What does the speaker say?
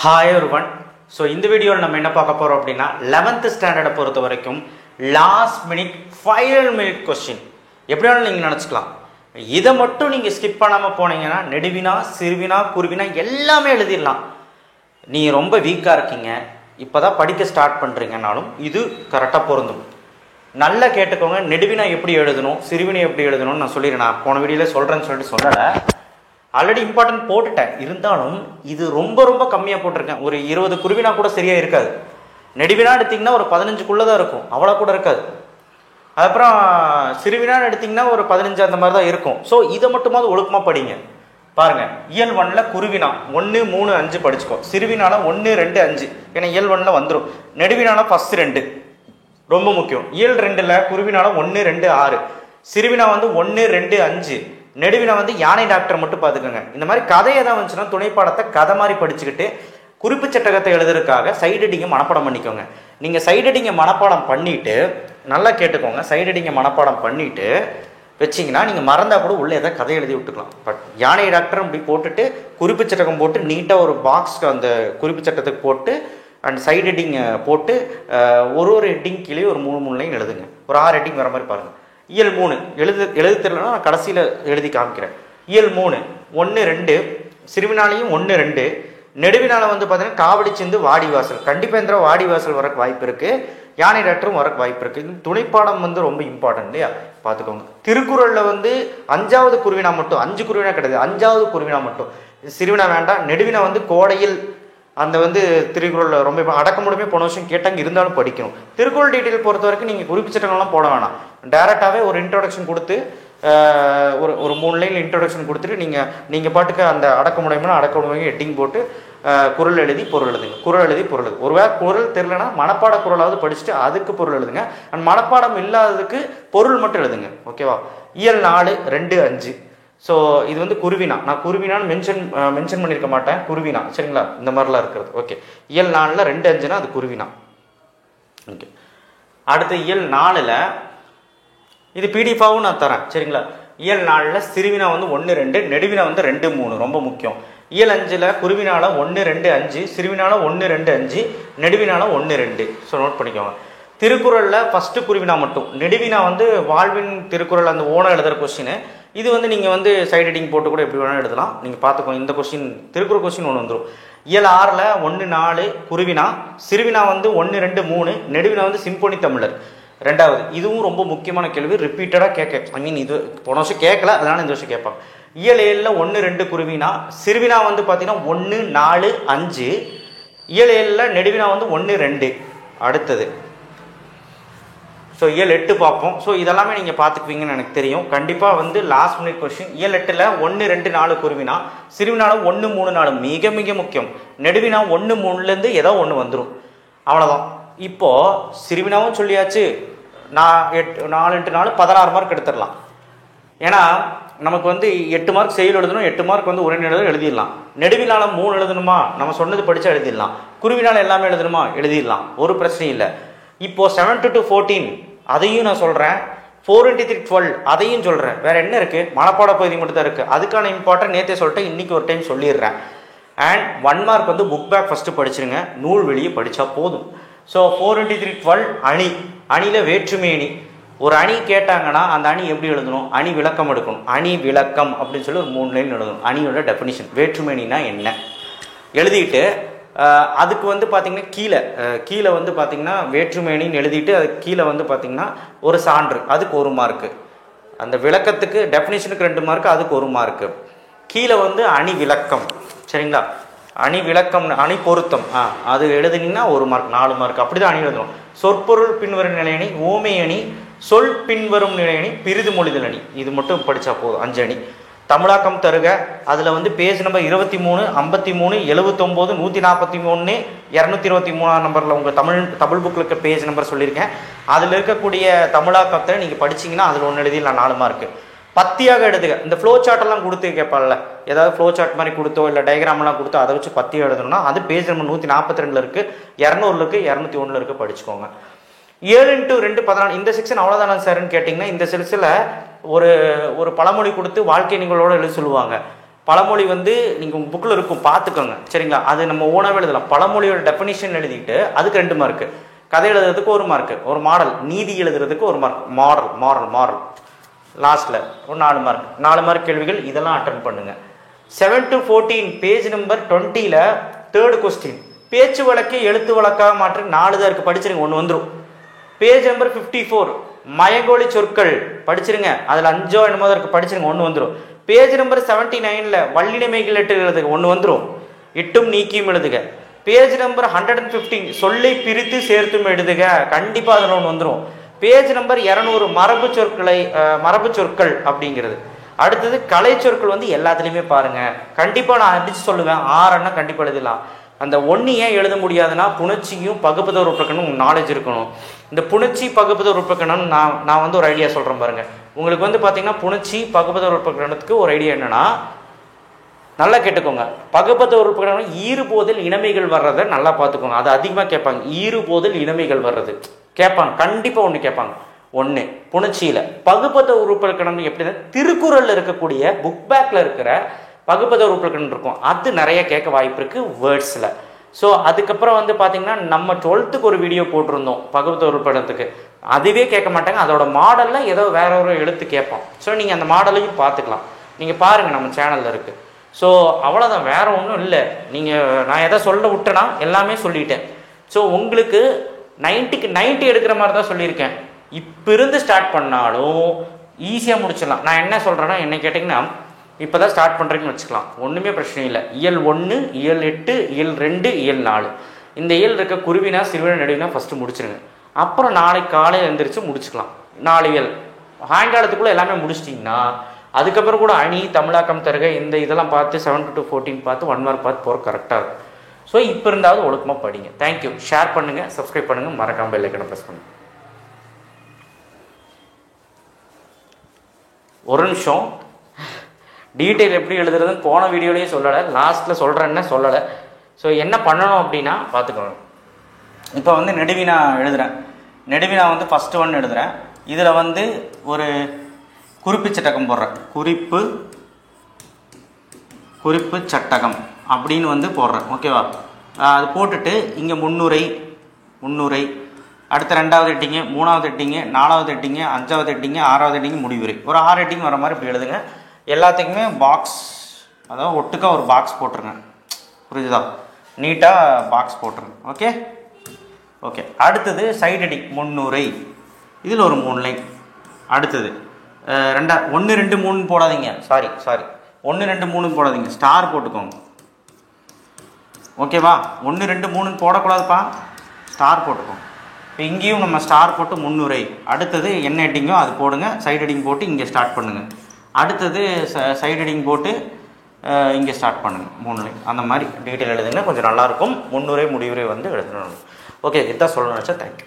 Hi everyone. So இந்த வீடியோவில் நம்ம என்ன பார்க்க போகிறோம் அப்படின்னா 11th ஸ்டாண்டர்டை பொறுத்த வரைக்கும் last minute final minute question எப்படி வேணாலும் நீங்கள் நினச்சிக்கலாம். இதை மட்டும் நீங்கள் ஸ்கிப் பண்ணாமல் போனீங்கன்னா நெடுவினா சிறுவினா குருவினா எல்லாமே எழுதிடலாம். நீங்கள் ரொம்ப வீக்காக இருக்கீங்க, இப்போ தான் படிக்க ஸ்டார்ட் பண்ணுறீங்கனாலும் இது கரெக்டாக பொருந்தும். நல்லா கேட்டுக்கோங்க. நெடுவினா எப்படி எழுதணும், சிறுவினை எப்படி எழுதணும்னு நான் சொல்லிடுறேன். நான் போன வீடியோவில் சொல்கிறேன்னு சொல்லிட்டு சொல்லலை, ஆல்ரெடி இம்பார்ட்டன்ட் போட்டுட்டேன். இருந்தாலும் இது ரொம்ப ரொம்ப கம்மியாக போட்டிருக்கேன். ஒரு 20 குருவினா கூட சரியாக இருக்காது. நெடுவினா எடுத்திங்கன்னா ஒரு 15க்குள்ளே தான் இருக்கும், அவ்வளோ கூட இருக்காது. அதுக்கப்புறம் சிறுவினான்னு எடுத்திங்கன்னா ஒரு 15 அந்த மாதிரி தான் இருக்கும். ஸோ இதை மட்டுமாவது ஒழுக்கமாக படிங்க. பாருங்கள், இயல் 1ல் குருவினா 1, 3, 5 படிச்சுக்கோ. சிறுவினால 1, 2, 5, ஏன்னா இயல் 1ல் வந்துடும். நெடுவினால ஃபஸ்ட் 2 ரொம்ப முக்கியம். இயல் 2ல் குருவினால 1, 2, 6, சிறுவினா வந்து 1, 2, 5, நெடுவினா வந்து யானை டாக்டர் மட்டும் பார்த்துக்கோங்க. இந்த மாதிரி கதை எதாவது வந்துச்சுன்னா துணைப்பாடத்தை கதை மாதிரி படிச்சுக்கிட்டு குறிப்பு சட்டகத்தை எழுதுறதுக்காக சைடடிங்கை மனப்பாடம் பண்ணிக்கோங்க. நீங்கள் சைடடிங்கை மனப்பாடம் பண்ணிவிட்டு நல்லா கேட்டுக்கோங்க. சைடடிங்கை மனப்பாடம் பண்ணிவிட்டு வச்சிங்கன்னா நீங்கள் மறந்தால் கூட உள்ளே எதாவது கதை எழுதி விட்டுக்கலாம். பட் யானை டாக்டர் அப்படி போட்டுட்டு குறிப்பு சட்டகம் போட்டு நீட்டாக ஒரு பாக்ஸ்க்கு அந்த குறிப்பு சட்டத்துக்கு போட்டு அண்ட் சைட் ஹெட்டிங் போட்டு ஒரு ஹெட்டிங் கீழே ஒரு 3 லைன் எழுதுங்க. ஒரு 6 ஹெட்டிங் வர மாதிரி பாருங்கள். இயல் 3 எழுத தெரியலன்னா நான் கடைசியில் எழுதி காமிக்கிறேன். இயல் 3 1, 2, சிறுவினாலையும் 1, 2, நெடுவினால வந்து பார்த்தீங்கன்னா காவடி சிந்து வாடிவாசல். கண்டிப்பாக இந்த வாடிவாசல் வரக்கு வாய்ப்பு இருக்குது, யானை டாக்டரும் வரக்கு வாய்ப்பு இருக்குது. இது துணைப்பாடம் வந்து ரொம்ப இம்பார்ட்டன்ட் இல்லையா, பார்த்துக்கோங்க. திருக்குறளில் வந்து 5வது குருவினா மட்டும், 5 குருவினா கிடையாது, 5வது குருவினா மட்டும். சிறுவினா வேண்டாம். நெடுவினா வந்து கோடையில் அந்த வந்து திருக்குறளில் ரொம்ப அடக்கமுடியுமே போன வருஷம் கேட்டாங்க, இருந்தாலும் படிக்கணும். திருக்குறள் டீட்டெயில் பொறுத்த வரைக்கும் நீங்கள் குறிப்பு சட்டங்கள்லாம் போட வேணாம். டேரெக்டாகவே ஒரு இன்ட்ரோடக்ஷன் கொடுத்து ஒரு 3 லைன் இன்ட்ரோடக்ஷன் கொடுத்துட்டு நீங்கள் பாட்டுக்கு அந்த அடக்கமுடைமைனா அடக்கமுடைமை ஹெட்டிங் போட்டு குறள் எழுதி பொருள் எழுதுங்க. குறள் எழுதி பொருள் எழுது. ஒருவேளை குறள் தெரியலனா மனப்பாட குறளாவது படிச்சுட்டு அதுக்கு பொருள் எழுதுங்க. அண்ட் மனப்பாடம் இல்லாததுக்கு பொருள் மட்டும் எழுதுங்க. ஓகேவா. இயல் 4 2, 5. ஸோ இது வந்து குருவினா. நான் குருவினான்னு மென்ஷன் பண்ணியிருக்க மாட்டேன், குருவினா சரிங்களா. இந்த மாதிரிலாம் இருக்கிறது. ஓகே. இயல் 4ல் 2, 5னா அது குருவினா. ஓகே. அடுத்து இயல் 4ல் இது பிடிஎஃபாகவும் நான் தரேன் சரிங்களா. இயல் 4ல் சிறுவினா வந்து 1, 2, நெடுவினா வந்து 2, 3 ரொம்ப முக்கியம். இயல் 5ல் குருவினால 1, 2, 5, சிறுவினால 1, 2, 5, நெடுவினால 1, 2. ஸோ நோட் பண்ணிக்கோங்க. திருக்குறளில் ஃபஸ்ட்டு குருவினா மட்டும். நெடுவினா வந்து வாழ்வின் திருக்குறள் அந்த ஓனம் எழுதுகிற கொஸ்டின். இது வந்து நீங்கள் வந்து சைட் ஹெட்டிங் போட்டு கூட எப்படி வேணாலும் எழுதலாம். நீங்கள் பார்த்துக்கோங்க. இந்த கொஸ்டின் திருக்குறள் கொஸ்டின் ஒன்று வந்துடும். இயல் 6ல் 1, 4 குருவினா, சிறுவினா வந்து 1, 2, 3, நெடுவினா வந்து சிம்பொனி தமிழர் 2வது. இதுவும் ரொம்ப முக்கியமான கேள்வி, ரிப்பீட்டடாக கேட்க இது போன வருஷம் கேட்கல, அதனால் இந்த வருஷம் கேட்பாங்க. இயல் 7ல் 1, 2 குருவினா, சிறுவினா வந்து பார்த்தீங்கன்னா 1, 4, 5, இயல் 7ல் நெடுவினா வந்து 1, 2. அடுத்தது ஸோ இயல் 8 பார்ப்போம். ஸோ இதெல்லாமே நீங்கள் பார்த்துக்குவீங்கன்னு எனக்கு தெரியும். கண்டிப்பாக வந்து லாஸ்ட் மினிட் கொஸ்டின். இயல் 8ல் 1, 2, 4 குருவினா, சிறுவினால 1, 3, 4 மிக மிக முக்கியம். நெடுவினா 1, 3லேருந்து ஏதோ ஒன்று வந்துடும், அவ்வளோதான். இப்போது சிறுவினாவும் சொல்லியாச்சு. 4 × 4 16 மார்க் எடுத்துடலாம். ஏன்னா நமக்கு வந்து 8 மார்க் செயல் எழுதணும், 8 மார்க் வந்து உரை எழுதிடலாம். நெடுவினால 3 எழுதணுமா, நம்ம சொன்னது படித்தா எழுதிடலாம். குருவினால எல்லாமே எழுதணுமா, எழுதிடலாம், ஒரு பிரச்சனையும் இல்லை. இப்போது 7 to 14 அதையும் நான் சொல்கிறேன். 4 × 3 12 அதையும் சொல்கிறேன். வேறு என்ன இருக்குது, மனப்பாட பகுதி மட்டும் தான் இருக்குது. அதுக்கான இம்பார்ட்டன்ட் நேற்றே சொல்லிட்டேன், இன்றைக்கி ஒரு டைம் சொல்லிடுறேன். அண்ட் 1 மார்க் வந்து புக் பேக் ஃபஸ்ட்டு படிச்சிருங்க, நூல் வெளியே படித்தா போதும். ஸோ 4 × 3 12 அணி. அணியில் வேற்றுமை அணி. ஒரு அணி கேட்டாங்கன்னா அந்த அணி எப்படி எழுதணும், அணி விளக்கம் எடுக்கணும். அணி விளக்கம் அப்படின்னு சொல்லி ஒரு 3 லைன் எழுதணும். அணியோட டெஃபினிஷன், வேற்றுமை அணினா என்ன எழுதிட்டு அதுக்கு வந்து பார்த்திங்கன்னா கீழே வந்து பார்த்திங்கன்னா வேற்றுமை அணின்னு எழுதிட்டு அதுக்கு கீழே வந்து பார்த்திங்கன்னா ஒரு சான்று, அதுக்கு 1 மார்க்கு. அந்த விளக்கத்துக்கு டெஃபினிஷனுக்கு 2 மார்க்கு, அதுக்கு 1 மார்க்கு. கீழே வந்து அணி விளக்கம் சரிங்களா. அணி விளக்கம், அணி பொருத்தம் அது எழுதுனீங்கன்னா 1 மார்க், 4 மார்க். அப்படி தான் அணி எழுதணும். சொற்பொருள் பின்வரும் நிலையணி, ஓமை அணி, சொல் பின்வரும் நிலையணி, பிரிது மொழிதல் அணி. இது மட்டும் படித்தா போதும். 5 அணி. தமிழாக்கம் தருக. அதில் வந்து பேஜ் நம்பர் 23, 53, 79, 143, 223 நம்பரில் உங்கள் தமிழ் புக்கில் இருக்க பேஜ் நம்பர் சொல்லியிருக்கேன். அதில் இருக்கக்கூடிய தமிழாக்கத்தை நீங்கள் படிச்சிங்கன்னா அதில் 1 எழுதிடலாம், 4 மார்க்கு. பத்தியாக எடுத்துக்க. இந்த ஃப்ளோ சார்ட்டெல்லாம் கொடுத்து கேட்பால, ஏதாவது ஃப்ளோ சார்ட் மாதிரி கொடுத்தோ இல்லை டயக்ராம்லாம் கொடுத்தோ அதை வச்சு பத்தியாக எழுதணும்னா அது பேஜ் நம்பர் 142 இருக்குது, 200 இருக்குது, 201 இருக்குது, படிச்சுக்கோங்க. 7 × 2 14 இந்த செக்ஷன் அவ்வளோதானே சார்ன்னு கேட்டிங்கன்னா இந்த செக்ஷனில் ஒரு பழமொழி கொடுத்து வாழ்க்கை நிகழ்வோடு எழுத சொல்லுவாங்க. பழமொழி வந்து நீங்கள் உங்கள் புக்கில் இருக்கும் பார்த்துக்கோங்க சரிங்களா. அது நம்ம ஓனாகவே எழுதலாம். பழமொழியோட டெஃபினிஷன் எழுதிட்டு அதுக்கு 2 மார்க்கு, கதை எழுதுறதுக்கு 1 மார்க்கு, ஒரு மாடல் நீதி எழுதுறதுக்கு 1 மார்க், மாரல் லாஸ்ட்டில் ஒரு 4 மார்க், 4 மார்க் கேள்விகள். இதெல்லாம் அட்டன் பண்ணுங்கள். 7 to 14 பேஜ் நம்பர் 20ல் 3rd கொஸ்டின் பேச்சு வழக்கை எழுத்து வழக்காக மாற்றி 4 தான் இருக்குது, படிச்சிருங்க, 1 வந்துடும். பேஜ் நம்பர் 54 மயங்கோலி சொற்கள் படிச்சிருங்க, அதில் 5 என்னமோ இருக்குது, படிச்சிருங்க, 1 வந்துடும். பேஜ் நம்பர் 79ல் வல்லினமைகள் எழுதுக 1 வந்துடும், இட்டும் நீக்கியும் எழுதுக. பேஜ் நம்பர் 115 சொல்லை பிரித்து சேர்த்தும் எழுதுக, கண்டிப்பாக அதில் 1 வந்துடும். பேஜ் நம்பர் 200 மரபு சொற்கள் அப்படிங்கிறது. அடுத்தது கலை சொற்கள் வந்து எல்லாத்துலேயுமே பாருங்கள், கண்டிப்பாக நான் அடித்து சொல்லுவேன் 6 கண்டிப்பாக எழுதலாம். அந்த 1 ஏன் எழுத முடியாதுன்னா புணர்ச்சியும் பகுப்பத உறுப்பிக்கணும் நாலேஜ் இருக்கணும். இந்த புணர்ச்சி பகுப்பத உறுப்பிக்கணும் நான் வந்து ஒரு ஐடியா சொல்கிறேன் பாருங்கள். உங்களுக்கு வந்து பார்த்தீங்கன்னா புணர்ச்சி பகுப்பத உறுப்பிக்கணத்துக்கு ஒரு ஐடியா என்னென்னா, நல்லா கேட்டுக்கோங்க, பகுப்பத உறுப்பிக்கணும் ஈறுபோதில் இனமைகள் வர்றதை நல்லா பார்த்துக்கோங்க. அது அதிகமாக கேட்பாங்க, ஈறுபோதில் இனமைகள் வர்றது கேட்பாங்க, கண்டிப்பாக 1 கேட்பாங்க. 1 புணர்ச்சியில் பகுப்பத உறுப்பிக்கணும் எப்படின்னா திருக்குறளில் இருக்கக்கூடிய புக் பேக்கில் இருக்கிற பகுப்பத உறுப்பிக்கணும் இருக்கும், அது நிறைய கேட்க வாய்ப்பு இருக்குது வேர்ட்ஸில். ஸோ அதுக்கப்புறம் வந்து பார்த்திங்கன்னா நம்ம 12th ஒரு வீடியோ போட்டிருந்தோம் பகுப்பத உறுப்பினத்துக்கு, அதுவே கேட்க மாட்டாங்க, அதோட மாடலில் ஏதோ வேற ஒரு எழுத்து கேட்போம். ஸோ நீங்கள் அந்த மாடலையும் பார்த்துக்கலாம், நீங்கள் பாருங்கள், நம்ம சேனலில் இருக்குது. ஸோ அவ்வளோதான், வேறு ஒன்றும் இல்லை. நான் எதை சொல்ல விட்டேன்னா எல்லாமே சொல்லிட்டேன். ஸோ உங்களுக்கு 90க்கு 90 எடுக்கிற மாதிரி தான் சொல்லியிருக்கேன். இப்போ இருந்து ஸ்டார்ட் பண்ணாலும் ஈஸியாக முடிச்சிடலாம். நான் என்ன சொல்கிறேன்னா, என்ன கேட்டிங்கன்னா இப்போ தான் ஸ்டார்ட் பண்ணுறீங்கன்னு வச்சுக்கலாம், ஒன்றுமே பிரச்சனை இல்லை. இயல் 1, இயல் 8, இயல் 2, இயல் 4, இந்த இயல் இருக்க குருவினா சிறுவினா நடுவினா ஃபஸ்ட்டு முடிச்சிருங்க. அப்புறம் நாளைக்கு காலையில் எழுந்திரிச்சு முடிச்சுக்கலாம். 4 இயல் சாயங்காலத்துக்குள்ளே எல்லாமே முடிச்சிட்டிங்கன்னா அதுக்கப்புறம் கூட அணி தமிழாக்கம் தருக இந்த இதெல்லாம் பார்த்து 7 to 14 பார்த்து 1 மார்க் பார்த்து போகிற கரெக்டாக இருக்கும். ஸோ இப்போ இருந்தாவது ஒழுக்கமாக படிங்க. தேங்க்யூ. ஷேர் பண்ணுங்கள், சப்ஸ்கிரைப் பண்ணுங்கள், மறக்காமல் பெல் ஐக்கனை ப்ரெஸ் பண்ணுங்கள். ஒரு நிமிஷம், டீட்டெயில் எப்படி எழுதுறதுன்னு போன வீடியோலேயே சொல்லலை, லாஸ்ட்டில் சொல்கிறேன்னு சொல்லலை. ஸோ என்ன பண்ணணும் அப்படின்னா பார்த்துக்கோங்க. இப்போ வந்து நெடுவினா எழுதுகிறேன், நெடுவினா வந்து ஃபஸ்ட்டு 1 எழுதுகிறேன். இதில் வந்து ஒரு குறிப்பு சட்டகம் போடுறேன், குறிப்பு சட்டகம் அப்படின்னு வந்து போடுறேன், ஓகேவா? அது போட்டுட்டு இங்கே முன்னுரை, அடுத்த 2வது ஹெட்டிங்கு, 3வது ஹெட்டிங்கு, 4வது ஹெட்டிங்கு, 5வது ஹெட்டிங்கு, 6வது ஹெட்டிங்கு, முடிவுரை. ஒரு 6 ஹெட்டிங் வர மாதிரி இப்படி எழுதுங்க. எல்லாத்துக்குமே பாக்ஸ், அதாவது ஒட்டுக்கா ஒரு பாக்ஸ் போட்டுருங்க, புரியுதா? நீட்டாக பாக்ஸ் போட்டுருங்க. ஓகே. அடுத்தது சைடு ஹெட்டிங் முன்னுரை, இதில் ஒரு 3 லைன். அடுத்தது 1 2 3 போடாதீங்க, சாரி 1 2 3 போடாதீங்க, ஸ்டார் போட்டுக்கோங்க, ஓகேவா? 1 2 3 போடக்கூடாதுப்பா, ஸ்டார் போட்டுக்கோங்க. இப்போ இங்கேயும் நம்ம ஸ்டார் போட்டு முன்னுரை. அடுத்தது என்ன ஹெட்டிங்கோ அது போடுங்க, சைடு ஹெட்டிங் போட்டு இங்கே ஸ்டார்ட் பண்ணுங்கள். அடுத்தது சைடு ஹெட்டிங் போட்டு இங்கே ஸ்டார்ட் பண்ணுங்கள், 3 லைன். அந்த மாதிரி டீட்டெயில் எழுதுங்க, கொஞ்சம் நல்லாயிருக்கும். முன்னுரை முடிவுரை வந்து எழுதணும். ஓகே, இதுதான் சொல்லணும்னு நினச்சா. தேங்க்யூ.